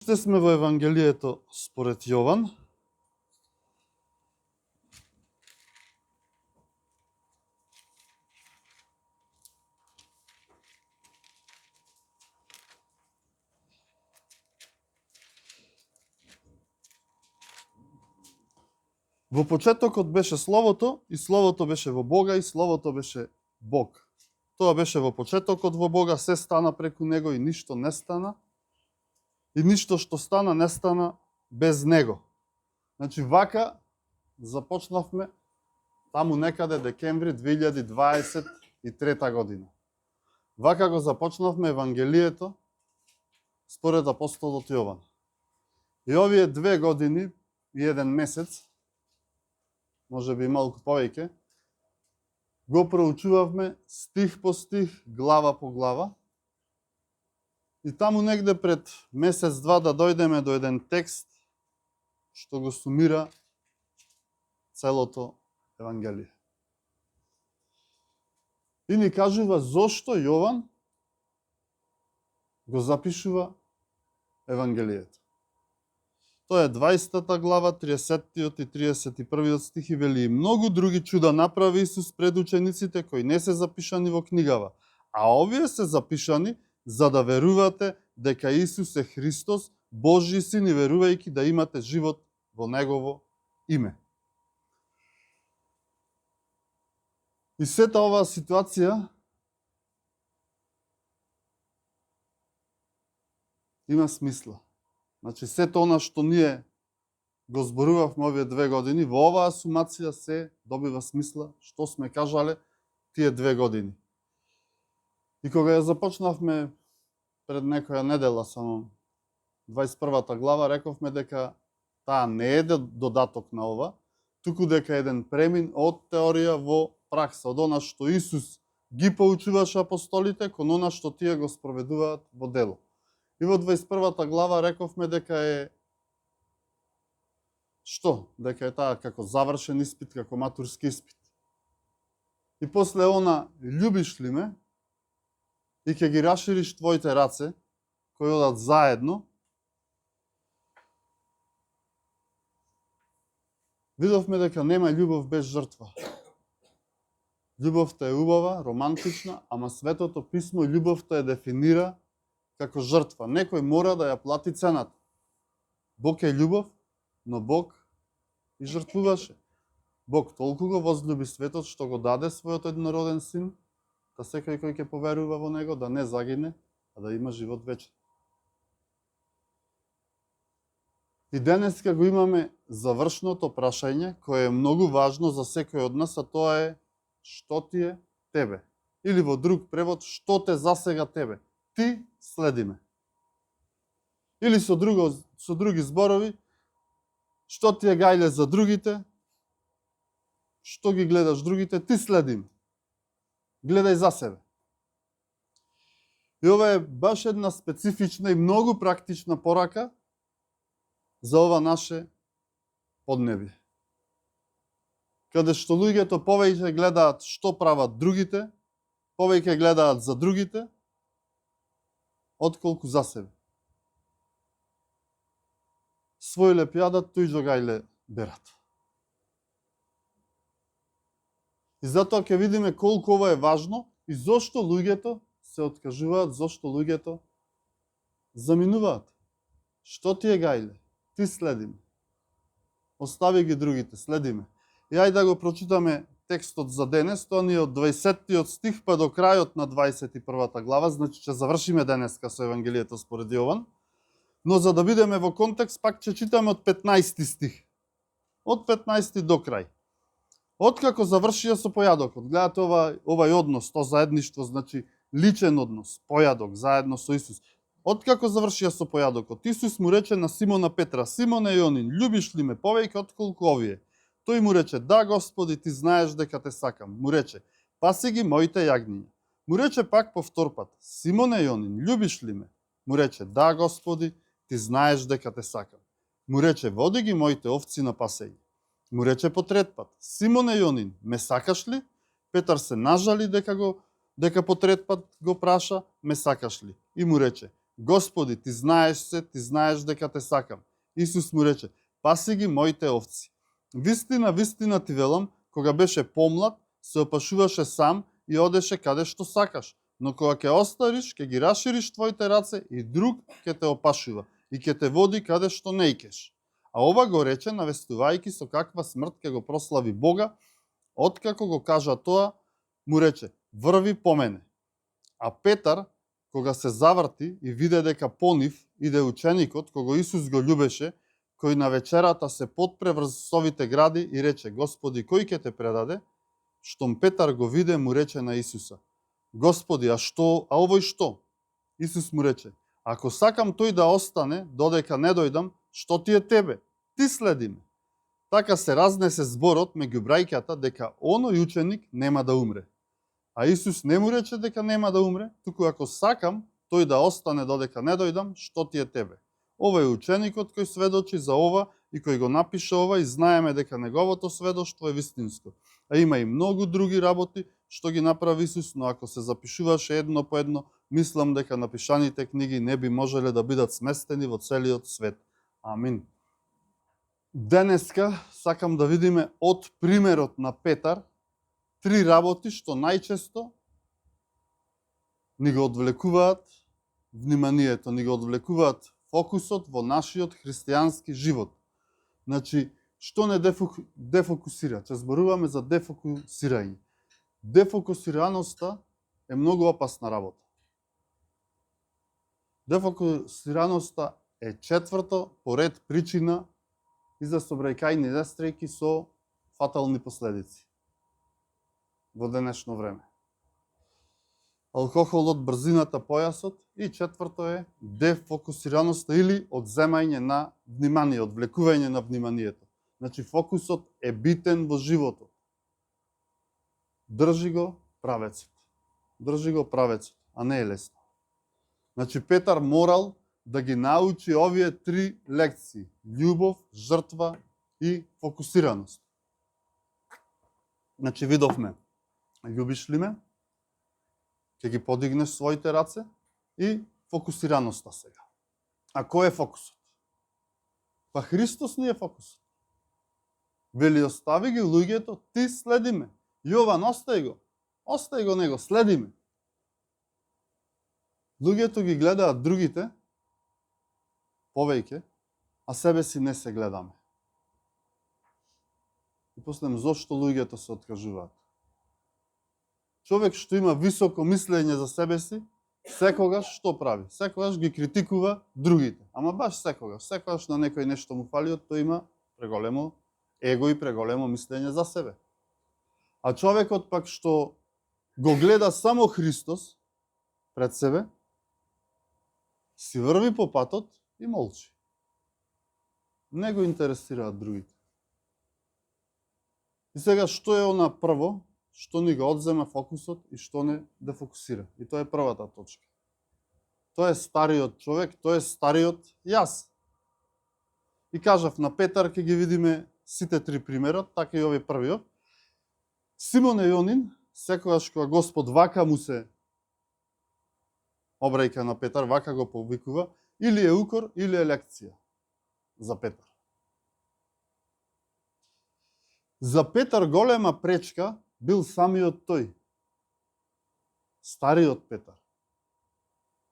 Уште сме во Евангелието според Јован. Во почетокот беше Словото, и Словото беше во Бога, и Словото беше Бог. Тоа беше во почетокот во Бога, се стана преку Него и ништо не стана. И ништо што стана, не стана без Него. Значи, вака започнавме таму некаде декември 2023 година. Вака го започнавме Евангелието според апостолот Јован. И овие 2 години и 1 месец, може би малку повеќе, го проучувавме стих по стих, глава по глава. И таму негде пред месец-два да дојдеме до еден текст што го сумира целото Евангелие. И ни кажува зошто Јован го запишува Евангелието. Тоа е 20 глава, 30 и 31 стих и вели: многу други чуда направи Исус пред учениците кои не се запишани во книгава, а овие се запишани за да верувате дека Исус е Христос, Божји син, и верувајќи да имате живот во Негово име. И сета оваа ситуација има смисла. Значи, сето она што ние го зборувавме овие 2 години, во оваа сумација се добива смисла што сме кажале тие 2 години. И кога ја започнавме пред некоја недела, само 21 глава, рековме дека таа не е додаток на ова, туку дека е еден премин од теорија во пракса, од она што Исус ги поучуваше апостолите, кон она што тие го спроведуваат во дело. И во 21 глава рековме дека е што? Дека е таа како завршен испит, како матурски испит. И после она, љубиш ли ме? И ќе ги расшириш твоите раце, кои одат заедно. Видовме дека нема љубов без жртва. Љубовта е убава, романтична, ама Светото писмо љубовта ја дефинира како жртва. Некој мора да ја плати цената. Бог е љубов, но Бог и жртвуваше. Бог толку го возлюби светот што го даде својот еднороден син, да секој кој ќе поверува во него да не загине, а да има живот вечен. И денеска го имаме завршното прашање, кое е многу важно за секој од нас, а тоа е: што ти е тебе? Или во друг превод: што те засега тебе? Ти следи ме. Или со други зборови: што ти е гајле за другите? Што ги гледаш другите? Ти следи ме. Гледај за себе. И ова е баш една специфична и многу практична порака за ова наше поднебие. Каде што луѓето повеќе гледаат што прават другите, повеќе гледаат за другите, отколку за себе. Свој леп јадат, тој гајле берат. И затоа ќе видиме колку ова е важно и зошто луѓето се откажуваат, зошто луѓето заминуваат. Што ти е гајле? Ти следи ме. Остави ги другите, следи ме. И ајде да го прочитаме текстот за денес, тоа ни е од 20 стих па до крајот на 21 глава, значи ќе завршиме денеска со Евангелието според Јован, но за да бидеме во контекст, пак ќе читаме од 15 стих. Од 15 до крај. Откако завршија со појадокот, гледате овај однос, тоа заедништво, значи личен однос, појадок, заедно со Исус. Откако завршија со појадокот, Исус му рече на Симона Петра: Симоне Јонин, љубиш ли ме повеќе отколку овие? Тој му рече: да, Господи, ти знаеш дека те сакам. Му рече: паси ги моите јагниња. Му рече пак повтор пат: Симоне Јонин, љубиш ли ме? Му рече: да, Господи, ти знаеш дека те сакам. Му рече: води ги моите овци на пасење. Му рече по трет пат: Симоне Јонин, ме сакаш ли? Петар се нажали дека по трет пат го праша: ме сакаш ли? И му рече: Господи, ти знаеш се, ти знаеш дека те сакам. Исус му рече, паси ги моите овци. Вистина, вистина ти велам, кога беше помлад, се опашуваше сам и одеше каде што сакаш. Но кога ќе остариш, ќе ги расшириш твоите раце и друг ќе те опашува и ќе те води каде што не икеш. А ова го рече, навестувајќи со каква смрт ќе го прослави Бога, откако го кажа тоа, му рече, врви по мене. А Петар, кога се заврти и виде дека по нив иде ученикот, кого Исус го љубеше, кој на вечерата се потпре врз совите гради и рече, Господи, кој ќе те предаде? Штом Петар го виде, му рече на Исуса, Господи, а овој што? Исус му рече, ако сакам тој да остане, додека не дојдам, што ти е тебе? Ти следи ме. Така се разнесе зборот меѓу брајката дека оној ученик нема да умре. А Исус не му рече дека нема да умре, туку ако сакам тој да остане додека не дојдам, што ти е тебе? Ова е ученикот кој сведочи за ова и кој го напише ова и знаеме дека неговото сведоштво е вистинско. А има и многу други работи што ги направи Исус, но ако се запишуваше едно по едно, мислам дека напишаните книги не би можеле да бидат сместени во целиот свет. Амин. Денеска сакам да видиме од примерот на Петар три работи што најчесто ни го одвлекуваат вниманието, ни го одвлекуваат фокусот во нашиот христијански живот. Значи, што не дефокусира? Че зборуваме за дефокусирање. Дефокусираноста е многу опасна работа. Дефокусираноста е четврто поред причина и за сообраќајни несреќи со фатални последици во денешно време. Алкохолот, брзината, појасот и четврто е дефокусираноста или одземање на внимание, одвлекување на вниманието. Значи фокусот е битен во животот. Држи го правецот. Држи го правецот, а не е лесно. Значи Петар морал да ги научи овие три лекции: љубов, жртва и фокусираност. Значи видовме, љубиш ли ме? Ќе ги подигнеш своите раце и фокусираноста сега. А кој е фокусот? Па Христос ни е фокусот. Вели, остави ги луѓето, ти следи ме. Јован, остај го него, следи ме. Луѓето ги гледаат другите повеќе, а себе си не се гледаме. И после зошто луѓето се откажуваат? Човек што има високо мислење за себе си, секогаш што прави? Секогаш ги критикува другите. Ама баш секогаш на некој нешто му фали, тој има преголемо его и преголемо мислење за себе. А човекот пак што го гледа само Христос пред себе, си врви по патот и молчи. Не го интересираат другите. И сега што е она прво, што ни го одзема фокусот и што не дефокусира? И тоа е првата точка. Тоа е стариот човек, тоа е стариот јас. И кажав на Петар, ќе ги видиме сите три примерот, така и овој првиот. Симон Јонин, секогаш кога Господ вака му се обраќа на Петар, вака го повикува, или е укор, или е лекција за Петар. За Петар голема пречка бил самиот тој. Стариот Петар.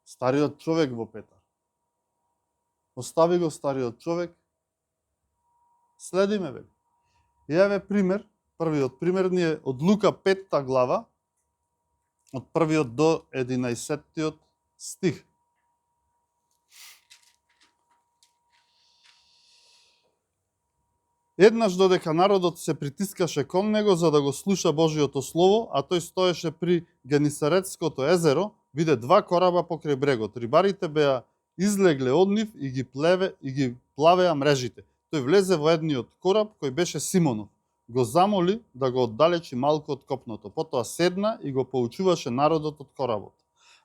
Стариот човек во Петар. Остави го стариот човек, следи ме, бе. И еве пример, првиот пример ни е од Лука 5 глава, од 1 до 11 стих. Еднаш додека народот се притискаше кон него за да го слуша Божиото слово, а тој стоеше при Генисаретското езеро, виде два кораба покрај брегот. Рибарите беа излегле од нив и ги плавеа мрежите. Тој влезе во едниот кораб кој беше Симонов. Го замоли да го оддалечи малку од копното. Потоа седна и го поучуваше народот од коработ.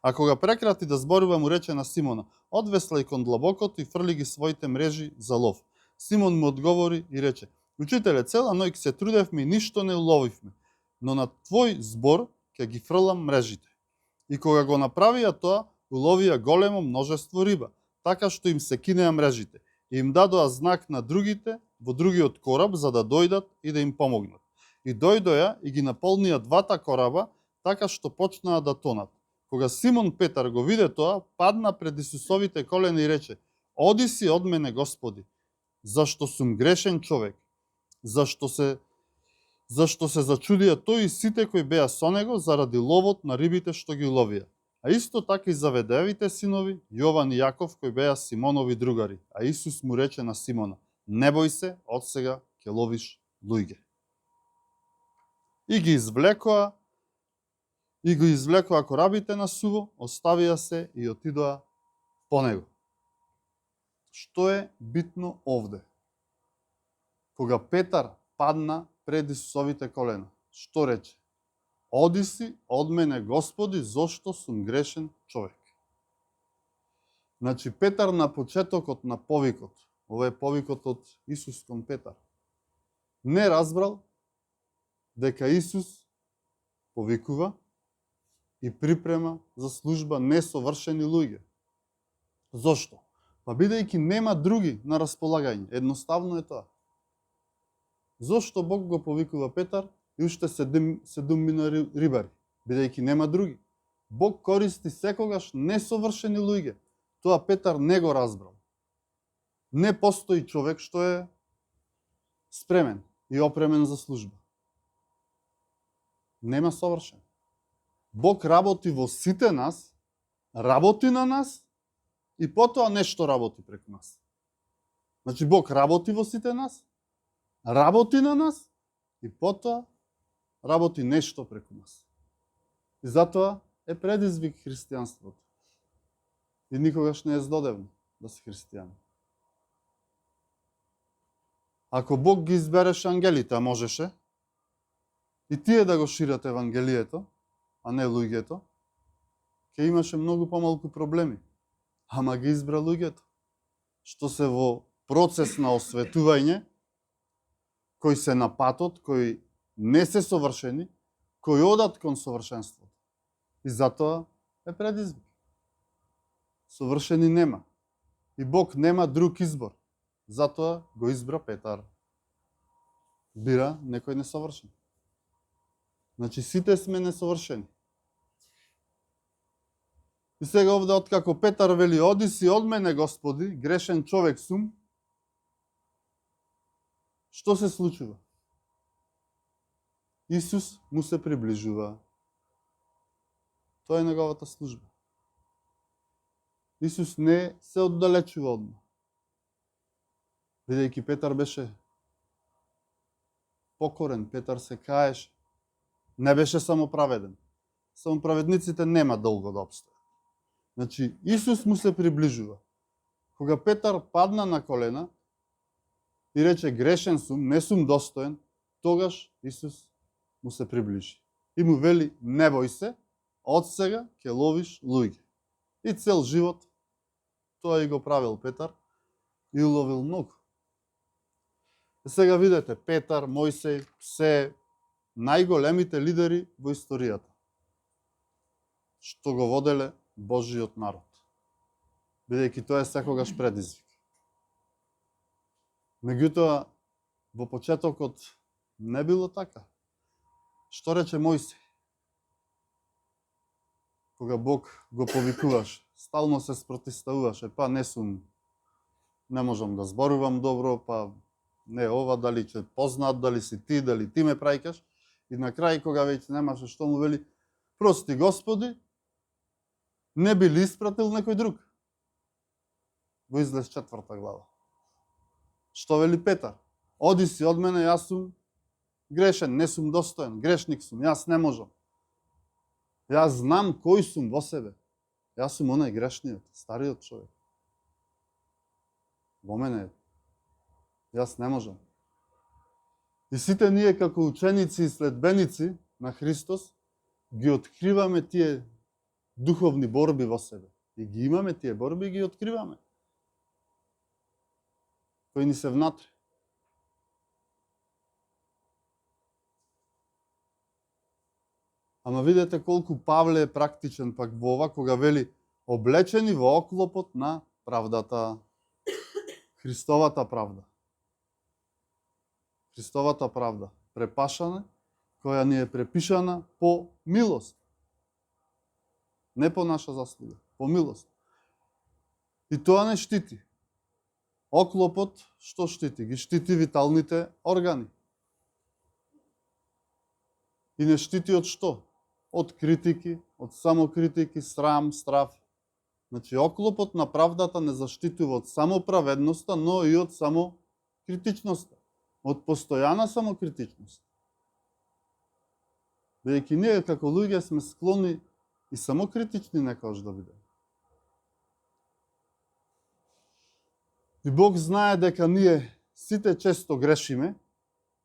А кога прекрати да зборува, му рече на Симона: одвеслај кон длабокото и фрли ги своите мрежи за лов. Симон му одговори и рече: Учителе, цела ноќ се трудевме и ништо не уловивме, но на твој збор ќе ги фрлам мрежите. И кога го направија тоа, уловија големо множество риба, така што им се кинеа мрежите. И им дадоа знак на другите во другиот кораб за да дојдат и да им помогнат. И дојдоа и ги наполнија двата кораба, така што почнаа да тонат. Кога Симон Петар го виде тоа, падна пред Исусовите колени и рече: Оди си од мене, Господи, зашто сум грешен човек. Зашто се зачудија тој и сите кои беа со него заради ловот на рибите што ги ловија. А исто така и Заведеевите синови, Јован и Јаков, кои беа Симонови другари. А Исус му рече на Симона: Не бој се, од сега ќе ловиш луѓе. И ги извлекоа, и го извлекоа корабите на суво, оставија се и отидоа по него. Што е битно овде? Кога Петар падна пред Исусовите колена, што рече? Оди си од мене, Господи, зошто сум грешен човек. Значи, Петар на почетокот на повикот, ова е повикот од Исус кон Петар, не разбрал дека Исус повикува и припрема за служба несовршени луѓе. Зошто? Па бидејќи нема други на располагање, едноставно е тоа. Зошто Бог го повикува Петар и уште 7 рибари, бидејќи нема други? Бог користи секогаш несовршени луѓе. Тоа Петар не го разбрал. Не постои човек што е спремен и опремен за служба. Нема совршен. Бог работи во сите нас, работи на нас и потоа нешто работи преку нас. Значи Бог работи во сите нас, работи на нас и потоа работи нешто преку нас. И затоа е предизвик христијанството. И никогаш не е злодевно да си христијани. Ако Бог ги избереше ангелите, а можеше, и тие да го шират Евангелието, а не луѓето, ќе имаше многу помалку проблеми. Ама ги избра луѓето, што се во процес на осветување, кои се на патот, кои не се совршени, кои одат кон совршенството. И затоа е предизвик. Совршени нема. И Бог нема друг избор. Затоа го избра Петар. Бира некој несовршен. Значи сите сме несовршени. И сега овде откако Петар вели: Оди си од мене, Господи, грешен човек сум, што се случува? Исус му се приближува. Тоа е неговата служба. Исус не се оддалечува од него. Бидејќи Петар беше покорен, Петар се каеше. Не беше само праведен. Само праведниците нема долго да обстојат. Значи, Исус му се приближува. Кога Петар падна на колена и рече: Грешен сум, не сум достоен, тогаш Исус му се приближи. И му вели: Не бој се, од сега ќе ловиш луѓе. И цел живот тоа и го правил Петар и уловил многу. И сега видете, Петар, Мојсей, се најголемите лидери во историјата, што го воделе Божиот народ. Бидејќи тоа е секогаш предизвик. Меѓутоа, во почетокот не било така. Што рече Мојсей? Кога Бог го повикуваше, стално се спротиставуваше: Па не можам да зборувам добро, па не ова, дали ќе познаат, дали си ти, дали ти ме праќаш. И на крај, кога веќе немаше што, му вели: Прости, Господи, не би ли испратил некој друг? Во Излез 4 глава. Што вели Петар? Оди си од мене, јас сум грешен, не сум достоен, грешник сум, јас не можам. Јас знам кој сум во себе. Јас сум онај грешниот, стариот човек. Во мене е. Јас не можам. И сите ние како ученици и следбеници на Христос ги откриваме тие духовни борби во себе. И ги имаме тие борби и ги откриваме. Кои ни се внатре. Ама видете колку Павле е практичен пак во ова, кога вели: облечени во оклопот на правдата. Христовата правда. Христовата правда. Препашана, која ни е препишана по милост. Не по наша заслуга, по милост. И тоа не штити. Оклопот што штити? Ги штити виталните органи. И не штити од што? Од критики, од самокритики, срам, страф. Значи, оклопот на правдата не заштитува од самоправедноста, но и од самокритичноста. Од постојана самокритичност. Бидејќи ние како луѓе сме склонни и самокритични некојаш да бидеме. И Бог знае дека ние сите често грешиме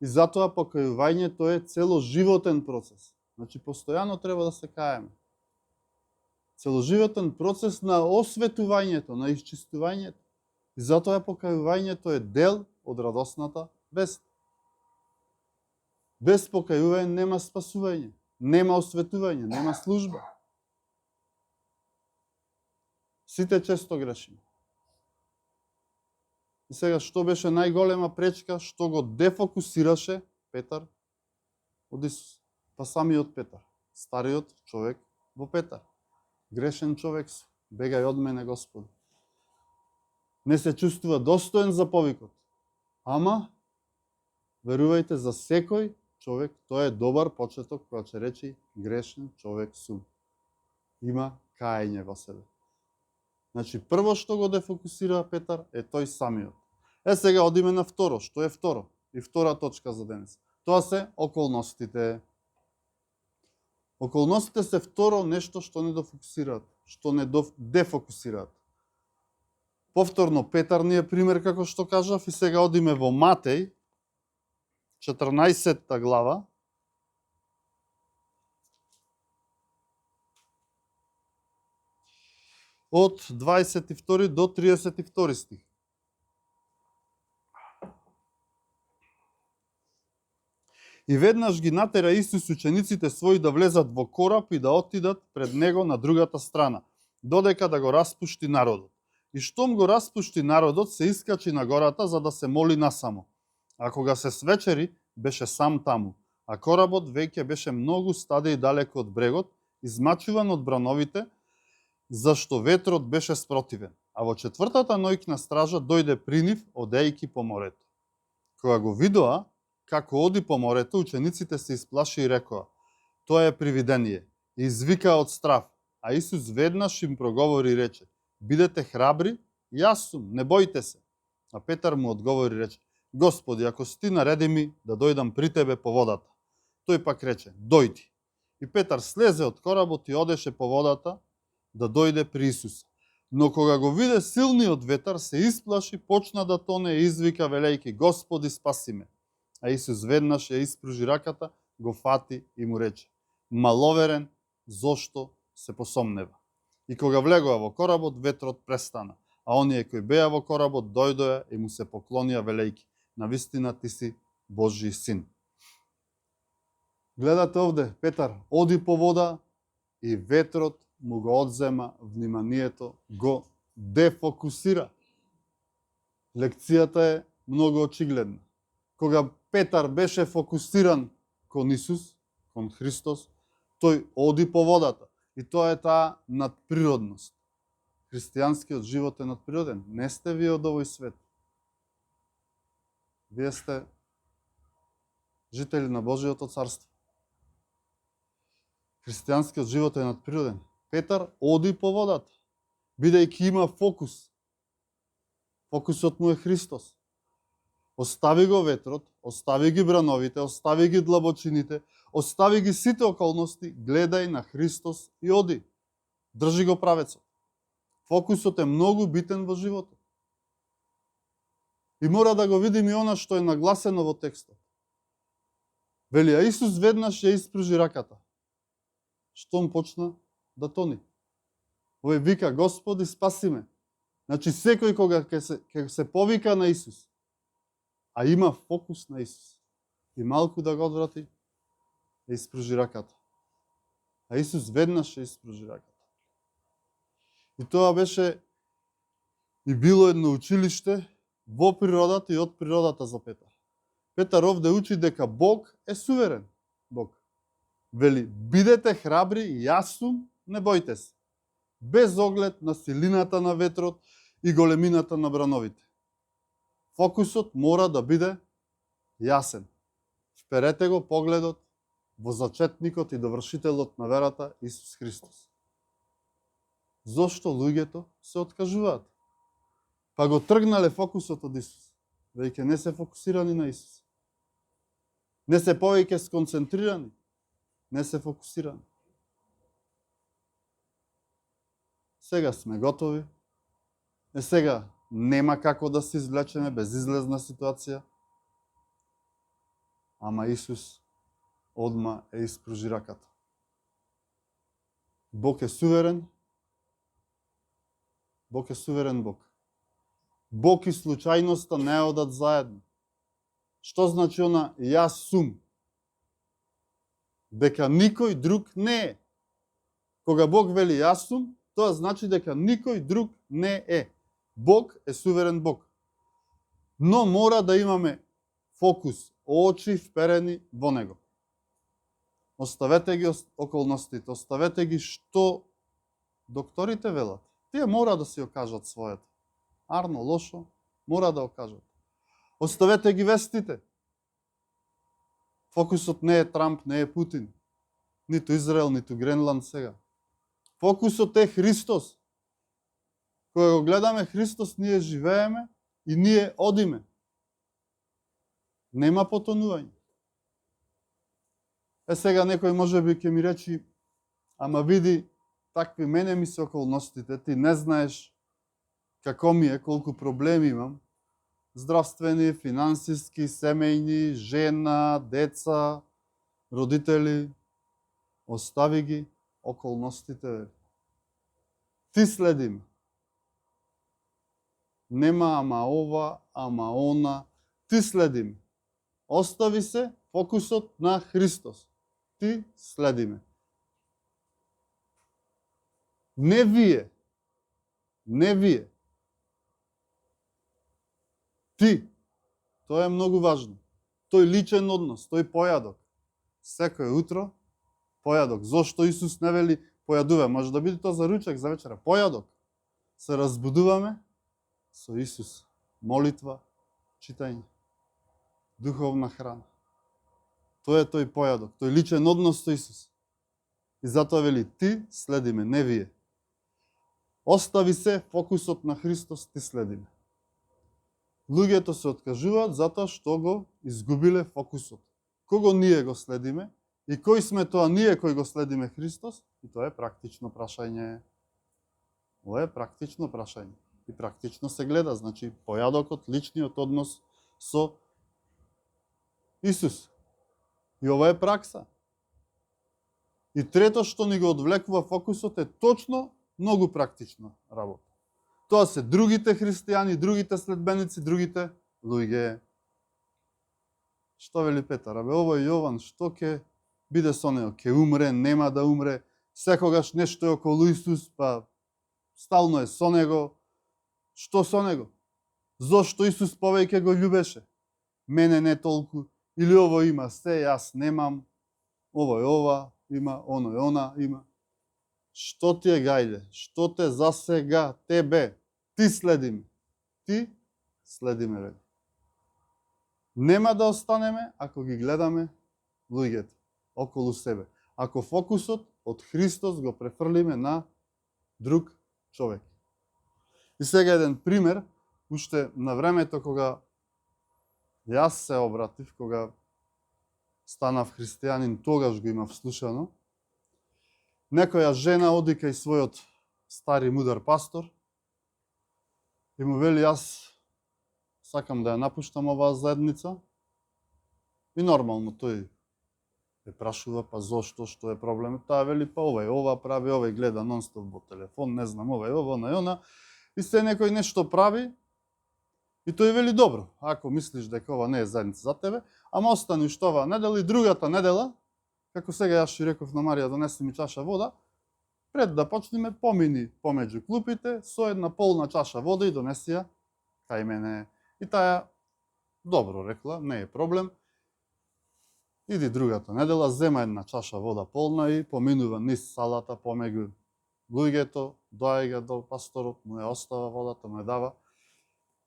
и затоа покајувањето е целоживотен процес. Значи, постојано треба да се каеме. Целоживотен процес на осветувањето, на исчистувањето. И затоа покајувањето е дел од радосната вест. Без покајување нема спасување, нема осветување, нема служба. Сите често грешиме. И сега, што беше најголема пречка, што го дефокусираше Петар од Исус? Па самиот Петар, стариот човек во Петар. Грешен човек, бегај од мене, Господи. Не се чувствува достоен за повикот. Ама, верувајте, за секој човек, тоа е добар почеток, која ќе речи грешен човек сум. Има каење во себе. Значи, прво што го дефокусира Петар е тој самиот. Сега одиме на второ. Што е второ? И втора точка за денес. Тоа се околностите. Околностите се второ нешто што не дофокусираат, што не дефокусираат. Повторно, Петар ни е пример, како што кажав, и сега одиме во Матеј, 14 глава, од 22 до 32 стих. И веднаш ги натера Исус учениците своји да влезат во кораб и да отидат пред него на другата страна, додека да го распушти народот. И штом го распушти народот, се искачи на гората за да се моли насамо. А кога се свечери, беше сам таму, а коработ веќе беше многу стадии далеко од брегот, измачуван од брановите, зашто ветрот беше спротивен. А во четвртата ноќна стража дојде при нив, одејќи по морето. Кога го видоа како оди по морето, учениците се исплаши и рекоа: тоа е привидение. И извика од страв. А Исус веднаш им проговори и рече: бидете храбри, јас сум, не бојте се. А Петар му одговори и рече: Господи, ако си ти нареди ми да дојдам при тебе по водата. Тој пак рече: дојди. И Петар слезе од коработ и одеше по водата да дојде при Исус. Но кога го виде силниот ветар, се исплаши, почна да тоне и извика велејки: Господи, спаси ме. А Исус веднаш ја испружи раката, го фати и му рече: маловерен, зошто се посомнева? И кога влегоа во коработ, ветрот престана. А оние кои беа во коработ дојдоа и му се поклонија велејки: навистина ти си Божји син. Гледате овде, Петар оди по вода и ветрот му го одзема вниманието, го дефокусира. Лекцијата е многу очигледна. Кога Петар беше фокусиран кон Исус, кон Христос, тој оди по водата. И тоа е таа надприродност. Христијанскиот живот е надприроден. Не сте вие од овој свет. Вие сте жители на Божиото царство. Христијанскиот живот е надприроден. Петар оди по водата, бидејќи има фокус. Фокусот му е Христос. Остави го ветрот, остави ги брановите, остави ги длабочините, остави ги сите околности, гледај на Христос и оди. Држи го правецот. Фокусот е многу битен во животот. И мора да го видим и она што е нагласено во текстот. Вели, а Исус веднаш ја испружи раката. Штом почна да тони. Овој вика: Господи, спаси ме. Значи, секој кога ќе се повика на Исус, а има фокус на Исус, и малку да го одврати, ја испружи раката. А Исус веднаш ја испружи раката. И тоа беше и било едно училиште во природата и од природата за Петар. Петар овде учи дека Бог е суверен. Бог вели, бидете храбри, јас сум, не бојте се. Без оглед на силината на ветрот и големината на брановите. Фокусот мора да биде јасен. Вперете го погледот во зачетникот и довршителот на верата Исус Христос. Зошто луѓето се откажуваат? Па го тргнале фокусот од Исус. Веќе не се фокусирани на Исус. Не се повеќе сконцентрирани. Не се фокусирани. Сега сме готови. Сега нема како да се извлечеме безизлезна ситуација. Ама Исус одма е испружи раката. Бог е суверен. Бог е суверен Бог. Бог и случајноста не одат заедно. Што значи она јас сум? Дека никој друг не е. Кога Бог вели јас сум, тоа значи дека никој друг не е. Бог е суверен Бог. Но мора да имаме фокус, очи вперени во Него. Оставете ги околностите, оставете ги што докторите велат. Тие мора да си окажат своето. Арно, лошо, мора да окажат. Оставете ги вестите. Фокусот не е Трамп, не е Путин, ниту Израел, ниту Гренланд сега. Фокусот е Христос. Кога го гледаме Христос, ние живееме и ние одиме. Нема потонување. Сега некој може би ќе ми речи, ама види, такви мене ми се околностите, ти не знаеш како ми е, колку проблеми имам, здравствени, финансиски, семејни, жена, деца, родители, остави ги околностите. Ти следим. Нема ама ова, ама она, ти следим. Остави се фокусот на Христос. Ти следиме. Не вие. Не вие. Ти. Тоа е многу важно. Тој личен однос, тој појадок. Секој утро појадок. Зошто Исус не вели појадува? Може да биде тоа за ручек, за вечера. Појадок. Се разбудуваме со Исус. Молитва, читање. Духовна храна. Тоа е тој појадок, тој личен однос со Исус. И затоа вели, ти следиме, не вие. Остави се фокусот на Христос, ти следиме. Луѓето се откажуваат затоа што го изгубиле фокусот. Кого ние го следиме и кој сме тоа ние кој го следиме Христос? И тоа е практично прашање. Ова е практично прашање. И практично се гледа, значи појадокот, личниот однос со Исус. И ова е пракса. И трето што ни го одвлекува фокусот е точно многу практична работа. Тоа се другите христијани, другите следбеници, другите луѓе. Што вели Петар? Абе, овој Јован, што ќе биде со него? Ќе умре, нема да умре, секогаш нешто е околу Исус, па стално е со него. Што со него? Зошто Исус повеќе го љубеше? Мене не толку. Или ово има се, јас немам. Ово е ова, има, оно е она, има. Што ти е гајле? Што те за сега, тебе? Ти следиме. Ти следиме, вели. Нема да останеме ако ги гледаме луѓето околу себе. Ако фокусот од Христос го префрлиме на друг човек. И сега еден пример, уште на времето кога јас се обратив, кога станав христијанин, тогаш го имав слушано. Некоја жена оди кај својот стари мудар пастор и му вели, јас сакам да ја напуштам оваа заедница. И нормално тој ја прашува, па зошто, што е проблемот? Таа вели, па овај ова прави, овај гледа нонстоп во телефон, не знам, овај ова, на она. И се некој нешто прави. И тој вели, добро, ако мислиш дека ова не е заедница за тебе, ама остани уште оваа недела и другата недела, како сега јас што реков на Марија, донеси ми чаша вода, Пред да почнеме, помини помеѓу клупите со една полна чаша вода и донеси ја кај мене. И таа добро рекла, не е проблем. Иди другата недела, зема една чаша вода полна и поминува низ салата помеѓу луѓето, доаѓа до пасторот, му ја остава водата, му ја дава.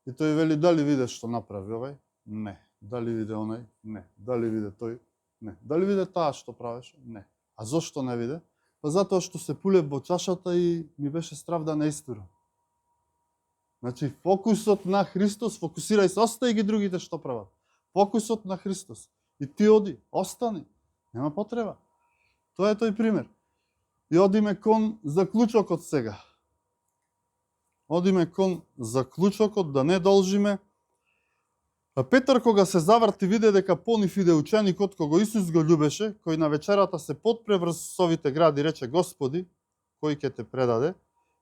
И тој вели, дали виде што направи овај? Не. Дали виде онај? Не. Дали виде тој? Не. Дали виде таа што правеше? Не. А зошто не виде? Па затоа што се пуле во чашата и ми беше страв да не истурам. Значи, фокусот на Христос, фокусирај се, остај ги другите што прават. Фокусот на Христос. И ти оди, остани. Нема потреба. Тоа е тој пример. И одиме кон заклучокот сега. Одиме кон заклучокот да не должиме. А Петар кога се заврти виде дека понив иде ученикот кога Исус го љубеше, кој на вечерата се подпре врз совите гради, рече Господи, кој ќе те предаде.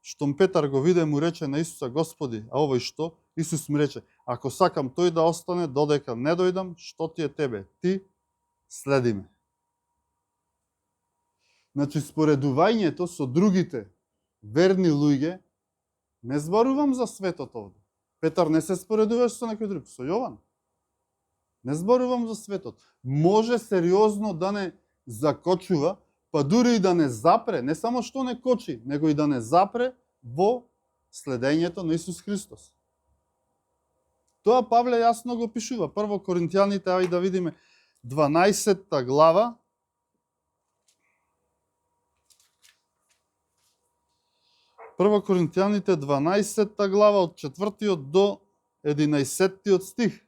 Штом Петар го виде, му рече на Исуса, Господи, а овој што? Исус му рече, ако сакам тој да остане, додека не дојдам, што ти е тебе? Ти следи ме. Значи, споредувањето со другите верни луѓе, не зборувам за светот овде. Петар не се споредуваш со некој друг, со Јован. Не зборувам за светот. Може сериозно да не закочува, па дури и да не запре, не само што не кочи, него и да не запре во следењето на Исус Христос. Тоа Павле јасно го пишува. Прво Коринтијаните, ај да видиме 12 глава. Прво Коринтијаните 12 глава од 4 до 11 стих.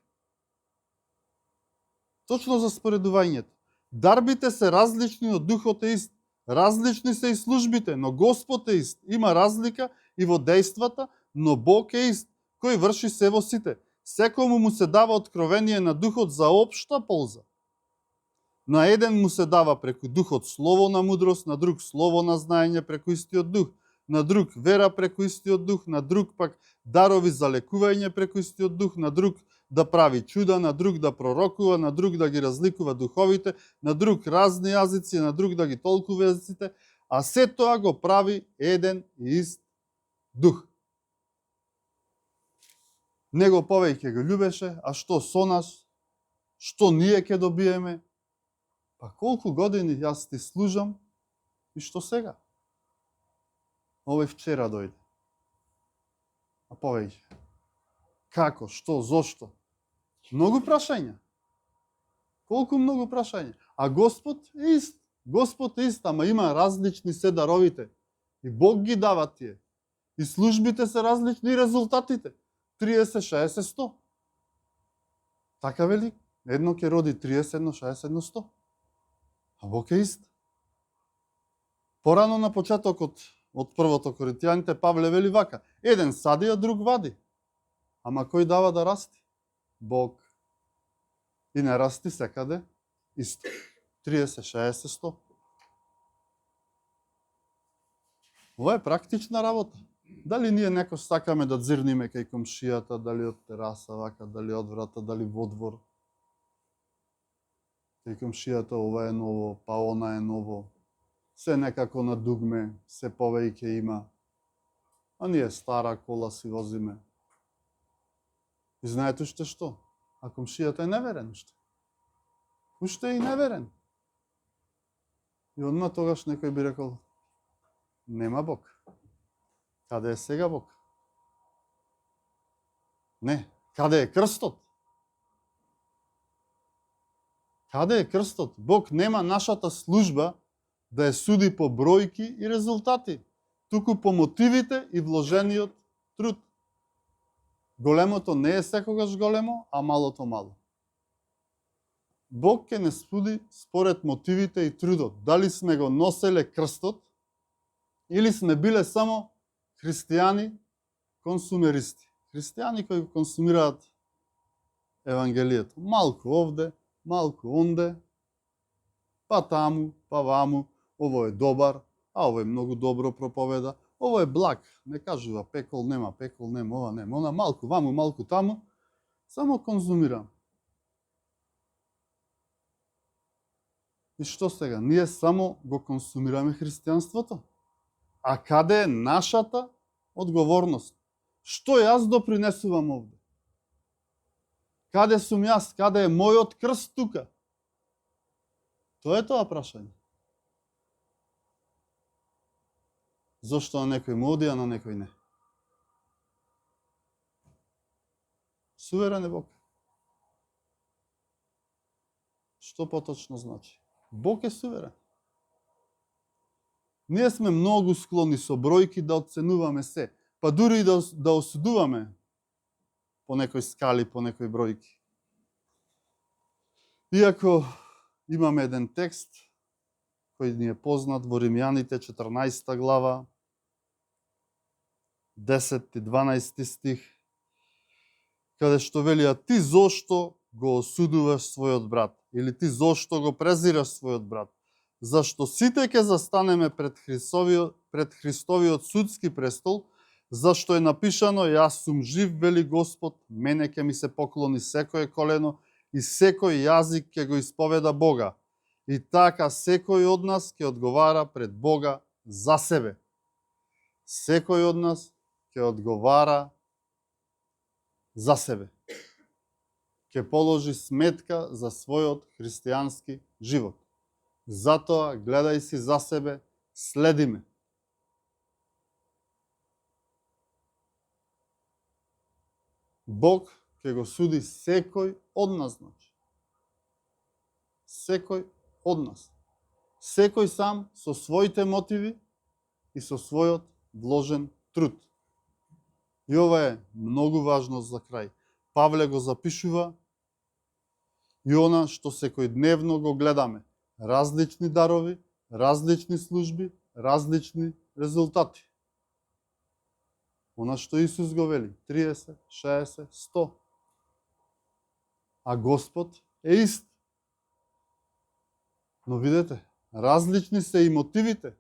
Точно за споредувањето. Дарбите се различни, од духот е ист. Различни се и службите, но Господ е ист. Има разлика и во дејствата, но Бог е ист, кој врши се во сите. Секому му се дава откровение на духот за општа полза. На еден му се дава преку духот слово на мудрост, на друг слово на знаење преку истиот дух, на друг вера преку истиот дух, на друг пак дарови за лекување преку истиот дух, на друг да прави чуда, на друг да пророкува, на друг да ги разликува духовите, на друг разни јазици, на друг да ги толкува јазиците, а се тоа го прави еден и ист дух. Него повеќе го љубеше, а што со нас, што ние ќе добиеме? Па колку години јас ти служам и што сега? Овој вчера дојде. А повеќе. Како, што, зошто? Многу прашања. Колку многу прашања. А Господ е ист. Господ е ист, ама има различни се даровите. И Бог ги дава тие. И службите се различни, и резултатите. 30, 60, 100. Така вели, едно ќе роди 30, едно 60, едно 100. А Бог е ист. Порано на почетокот од првото Коринтијаните Павле вели вака: еден сади, а друг вади. Ама кој дава да расти? Бог. И не расти секаде исто. 30, 60, 100. Ова е практична работа. Дали ние некош сакаме да дзирниме кај комшијата, дали од тераса вака, дали од врата, дали во двор. Кај комшијата ова е ново, па она е ново. Се некако на дугме, се повеќе има. А ние стара кола си возиме. И знаете уште што? А комшијата е неверен уште. Уште е и неверен. И одма тогаш некој би рекол: нема Бог. Каде е сега Бог? Не, каде е крстот? Каде е крстот? Бог нема нашата служба да ја суди по бројки и резултати, туку по мотивите и вложениот труд. Големото не е секогаш големо, а малото мало. Бог ќе не суди според мотивите и трудот. Дали сме го носеле крстот, или сме биле само христијани консумеристи. Христијани кои го консумираат Евангелието. Малку овде, малку онде, па таму, па ваму. Ово е добар, а ово е многу добро проповеда. Ово е благ, не кажува пекол нема, ова нема, она малку ваму, малку таму. Само конзумирам. И што сега? Ние само го консумираме христијанството? А каде е нашата одговорност? Што јас допринесувам овде? Каде сум јас? Каде е мојот крст тука? Тоа е тоа прашање. Зошто на некој му оди, а на некој не? Суверен е Бог. Што поточно значи? Бог е суверен. Ние сме многу склони со бројки да оценуваме се, па дури и да осудуваме по некој скали, по некој бројки. Иако имаме еден текст кој ни е познат во Римјаните 14 глава, 10 и 12 стих, каде што вели: а ти зошто го осудуваш својот брат? Или ти зошто го презираш својот брат? Зашто сите ќе застанеме пред Христовиот судски престол, зашто е напишано: јас сум жив, вели Господ, мене ќе ми се поклони секое колено и секој јазик ќе го исповеда Бога. И така секој од нас ќе одговара пред Бога за себе. Секој од нас ќе одговара за себе. Ќе положи сметка за својот христијански живот. Затоа гледај си за себе, следи ме. Бог ќе го суди секој од нас, значи. Секој од нас. Секој сам со своите мотиви и со својот вложен труд. И ова е многу важно за крај. Павле го запишува и она што секојдневно го гледаме. Различни дарови, различни служби, различни резултати. Она што Исус го вели, 30, 60, 100. А Господ е ист. Но видете, различни се и мотивите.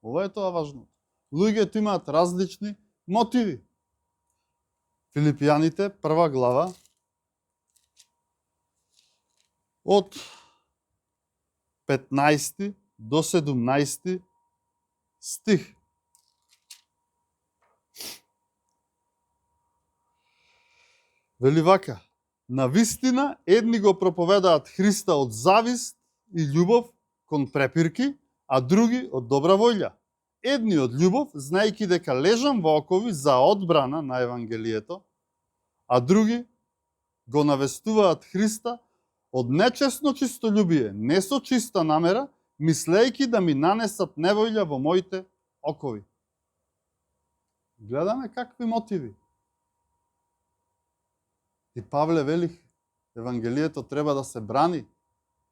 Ова е тоа важно. Луѓето имаат различни мотиви. Филипјаните, 1 глава, од 15 до 17 стих. Вели вака: навистина едни го проповедаат Христа од завист и љубов кон препирки, а други од добра волја. Едни од љубов, знаејќи дека лежам во окови за одбрана на Евангелието, а други го навестуваат Христа од нечесно чистолюбие, не со чиста намера, мислејќи да ми нанесат неволја во моите окови. Гледаме какви мотиви. И Павле вели, Евангелието треба да се брани.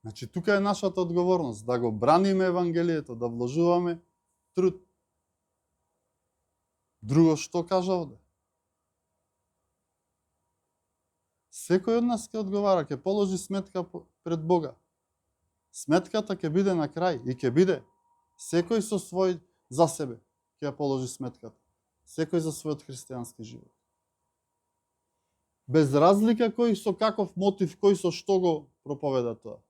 Значи, тука е нашата одговорност, да го браниме Евангелието, да вложуваме труд. Друго што кажа овде? Секој од нас ќе одговара, ќе положи сметка пред Бога. Сметката ќе биде на крај и ќе биде секој со свој за себе ќе ја положи сметката. Секој за својот христијански живот. Без разлика кој со каков мотив, кој со што го проповеда тоа.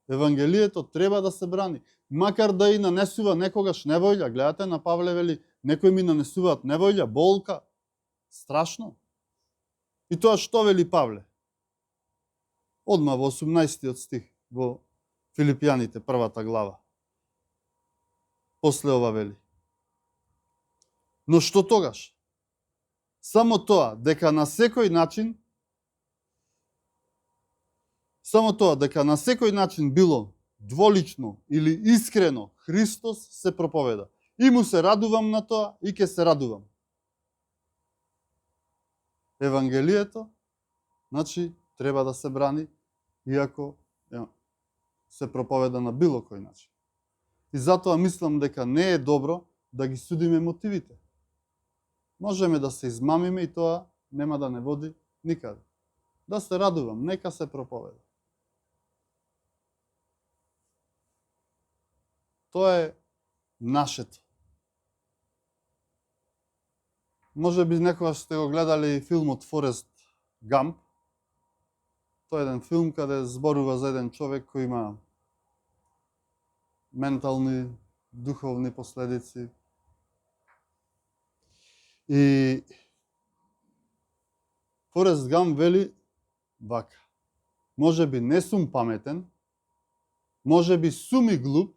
Евангелието треба да се брани. Макар да и нанесува некогаш неволја. Гледате, на Павле вели, некои ми нанесуваат неволја, болка. Страшно. И тоа што вели Павле? Одма во 18 стих, во Филипјаните, 1 глава. После ова вели: но што тогаш? Само тоа, дека на секој начин било дволично или искрено Христос се проповеда. И му се радувам на тоа и ќе се радувам. Евангелието, значи, треба да се брани, иако се проповеда на било кој начин. И затоа мислам дека не е добро да ги судиме мотивите. Можеме да се измамиме и тоа нема да не води никаде. Да се радувам, нека се проповеда. Тоа е нашето. Може би некогаш сте го гледали филмот Форест Гамп. Тоа е еден филм каде зборува за еден човек кој има ментални, духовни последици, И Форест Гамп вели вака: може би не сум паметен, може би сум и глуп,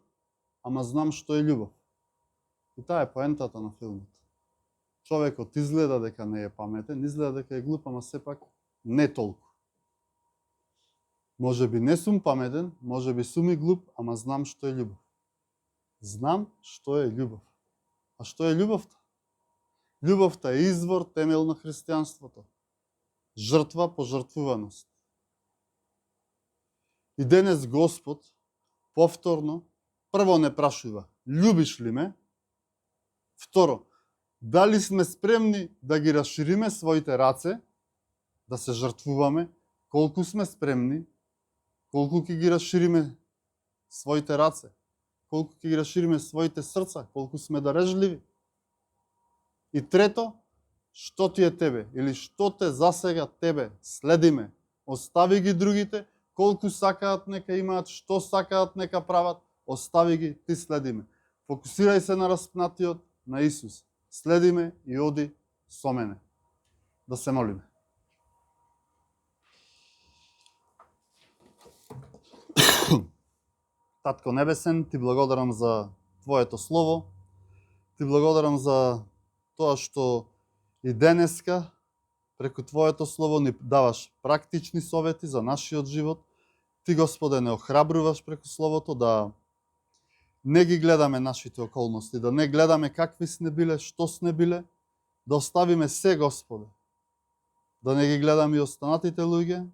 ама знам што е љубов. И таа е поентата на филмот. Човекот изгледа дека не е паметен, изгледа дека е глуп, ама сепак не толку. Може би не сум паметен, може би сум и глуп, ама знам што е љубов. Знам што е љубов. А што е љубовта? Љубовта е извор, темел на христијанството. Жртва, пожртвуваност. И денес Господ повторно прво не прашува: љубиш ли ме? Второ, дали сме спремни да ги расшириме своите раце, да се жртвуваме? Колку сме спремни? Колку ќе ги расшириме своите раце? Колку ќе ги расшириме своите срца? Колку сме дарежливи? И трето, што ти е тебе? Или што те засега тебе? Следиме. Остави ги другите, колку сакаат нека имаат, што сакаат нека прават, остави ги, ти следиме. Фокусирај се на распнатиот, на Исус. Следиме и оди со мене. Да се молиме. Татко Небесен, ти благодарам за Твоето Слово. Ти благодарам за тоа што и денеска преку Твоето Слово ни даваш практични совети за нашиот живот. Ти, Господе, не охрабруваш преку Словото да не ги гледаме нашите околности, да не гледаме какви сме биле, што сме биле, да оставиме се, Господе. Да не ги гледаме и останатите луѓе,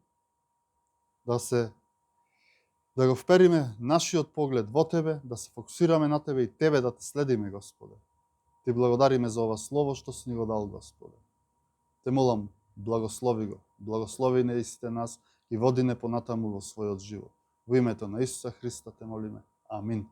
да го впериме нашиот поглед во Тебе, да се фокусираме на Тебе и Тебе да те следиме, Господе. Ти благодариме за ова Слово што си ни го дал, Господе. Те молам, благослови го, благослови не истите нас и води не понатаму во својот живот. Во името на Исуса Христа те молиме. Амин.